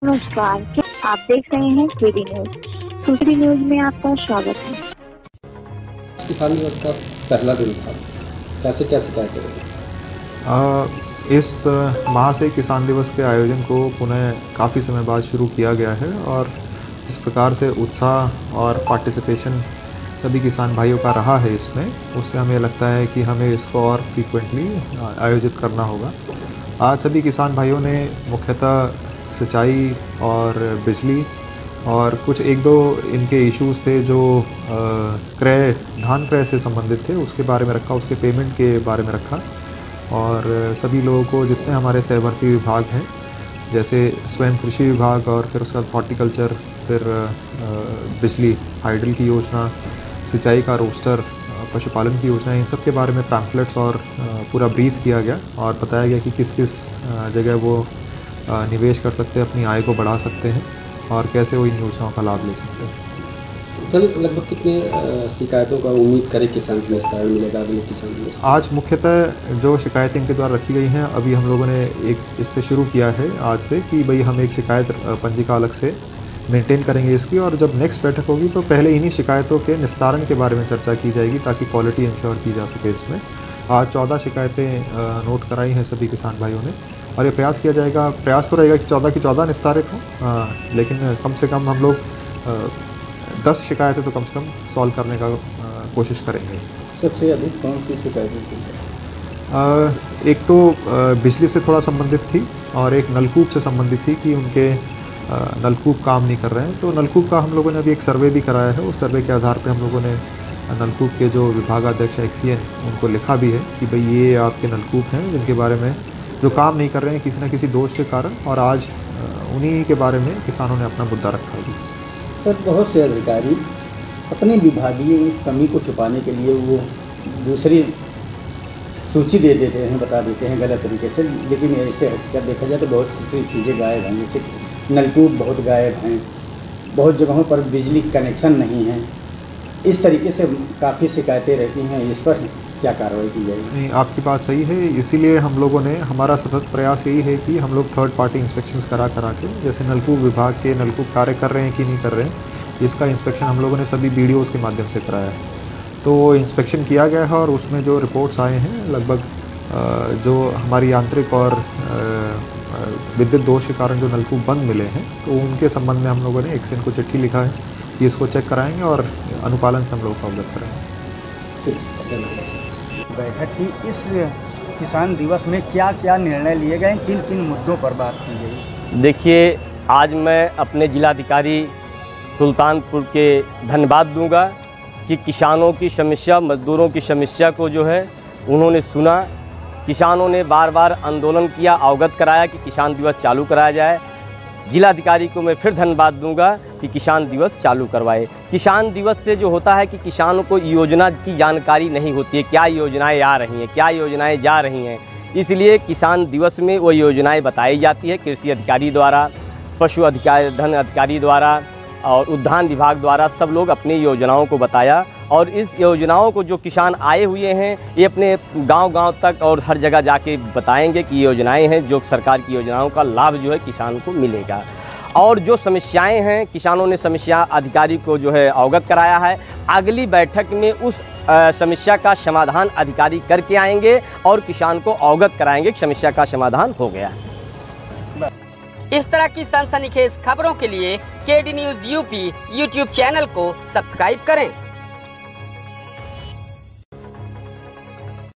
नमस्कार, आप देख रहे हैं केडी न्यूज। केडी न्यूज में आपका स्वागत है। किसान दिवस का पहला दिन था, कैसे क्या शिकायतें रही? इस माह से किसान दिवस के आयोजन को पुनः काफ़ी समय बाद शुरू किया गया है और इस प्रकार से उत्साह और पार्टिसिपेशन सभी किसान भाइयों का रहा है इसमें, उससे हमें लगता है कि हमें इसको और फ्रीक्वेंटली आयोजित करना होगा। आज सभी किसान भाइयों ने मुख्यतः सिंचाई और बिजली और कुछ एक दो इनके इश्यूज़ थे जो धान क्रय से संबंधित थे, उसके बारे में रखा, उसके पेमेंट के बारे में रखा। और सभी लोगों को जितने हमारे सहवर्ती विभाग हैं, जैसे स्वयं कृषि विभाग और फिर उसके बाद हॉर्टिकल्चर, फिर बिजली हाइडल की योजना, सिंचाई का रोस्टर, पशुपालन की योजना, इन सब के बारे में पैम्फलेट्स और पूरा ब्रीफ किया गया और बताया गया कि किस किस जगह वो निवेश कर सकते हैं, अपनी आय को बढ़ा सकते हैं और कैसे वो इन योजनाओं का लाभ ले सकते हैं। सर, लगभग कितने शिकायतों का उम्मीद करें किसान के निस्तारण मिलेगा अगले किसान दिवस? आज मुख्यतः जो शिकायतें इनके द्वारा रखी गई हैं, अभी हम लोगों ने एक इससे शुरू किया है आज से कि भाई हम एक शिकायत पंजिका अलग से मेंटेन करेंगे इसकी, और जब नेक्स्ट बैठक होगी तो पहले इन्हीं शिकायतों के निस्तारण के बारे में चर्चा की जाएगी ताकि क्वालिटी इंश्योर की जा सके इसमें। आज 14 शिकायतें नोट कराई हैं सभी किसान भाइयों ने और ये प्रयास किया जाएगा, प्रयास तो रहेगा कि 14 की 14 निस्तारित हों, लेकिन कम से कम हम लोग 10 शिकायतें तो कम से कम सॉल्व करने का कोशिश करेंगे। सबसे अधिक कौन सी शिकायतें थी? एक तो बिजली से थोड़ा संबंधित थी और एक नलकूप से संबंधित थी कि उनके नलकूप काम नहीं कर रहे हैं। तो नलकूप का हम लोगों ने अभी एक सर्वे भी कराया है, उस सर्वे के आधार पर हम लोगों ने नलकूप के जो विभागाध्यक्ष एक्सीएन उनको लिखा भी है कि भाई ये आपके नलकूप हैं जिनके बारे में जो काम नहीं कर रहे हैं किसी न किसी दोष के कारण, और आज उन्हीं के बारे में किसानों ने अपना मुद्दा रखा है। सर, बहुत से अधिकारी अपनी विभागीय कमी को छुपाने के लिए वो दूसरी सूची दे देते हैं, बता देते हैं गलत तरीके से, लेकिन ऐसे क्या देखा जाए तो बहुत सी चीज़ें गायब हैं। जैसे नलकूप बहुत गायब हैं, बहुत जगहों पर बिजली कनेक्शन नहीं है, इस तरीके से काफ़ी शिकायतें रहती हैं। इस पर क्या कार्रवाई की जाएगी? नहीं, आपकी बात सही है, इसीलिए हम लोगों ने, हमारा सतत प्रयास यही है कि हम लोग थर्ड पार्टी इंस्पेक्शंस करा के, जैसे नलकूप विभाग के नलकूप कार्य कर रहे हैं कि नहीं कर रहे हैं, इसका इंस्पेक्शन हम लोगों ने सभी BDOs के माध्यम से कराया है। तो वो इंस्पेक्शन किया गया है और उसमें जो रिपोर्ट्स आए हैं, लगभग जो हमारी यांत्रिक और विद्युत दोष के कारण जो नलकूप बंद मिले हैं, तो उनके संबंध में हम लोगों ने एक्सीएन को चिट्ठी लिखा है कि इसको चेक कराएंगे और अनुपालन से हम लोग का अवगत करेंगे। बैठक की इस किसान दिवस में क्या क्या निर्णय लिए गए, किन किन मुद्दों पर बात की गई? देखिए, आज मैं अपने जिलाधिकारी सुल्तानपुर के धन्यवाद दूंगा कि किसानों की समस्या, मजदूरों की समस्या को जो है उन्होंने सुना। किसानों ने बार बार आंदोलन किया, अवगत कराया कि किसान दिवस चालू कराया जाए। जिलाधिकारी को मैं फिर धन्यवाद दूंगा कि किसान दिवस चालू करवाए। किसान दिवस से जो होता है कि किसानों को योजना की जानकारी नहीं होती है, क्या योजनाएं आ रही हैं, क्या योजनाएं जा रही हैं, इसलिए किसान दिवस में वो योजनाएं बताई जाती है कृषि अधिकारी द्वारा, पशु धन अधिकारी द्वारा और उद्यान विभाग द्वारा। सब लोग अपनी योजनाओं को बताया और इस योजनाओं को जो किसान आए हुए हैं ये अपने गांव-गांव तक और हर जगह जाके बताएंगे कि योजनाएं हैं, जो सरकार की योजनाओं का लाभ जो है किसान को मिलेगा। और जो समस्याएं हैं, किसानों ने समस्या अधिकारी को जो है अवगत कराया है। अगली बैठक में उस समस्या का समाधान अधिकारी करके आएंगे और किसान को अवगत कराएंगे कि समस्या का समाधान हो गया। इस तरह की सनसनीखेज खबरों के लिए KD news UP YouTube channel को सब्सक्राइब करें।